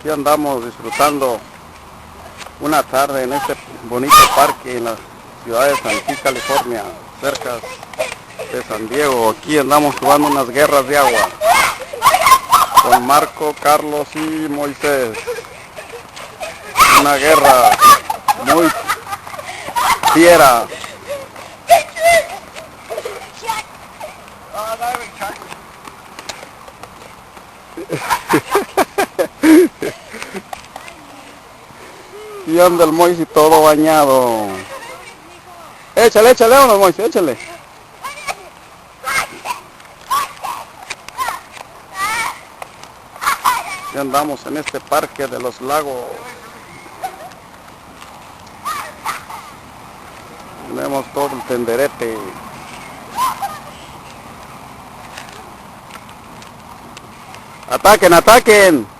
Aquí andamos disfrutando una tarde en este bonito parque en la ciudad de San Luis, California, cerca de San Diego. Aquí andamos jugando unas guerras de agua con Marco, Carlos y Moisés. Una guerra muy fiera. Y anda el Moises todo bañado. Échale, échale uno, Moises, échale. Y andamos en este parque de los lagos. Tenemos todo el tenderete. ¡Ataquen, ataquen!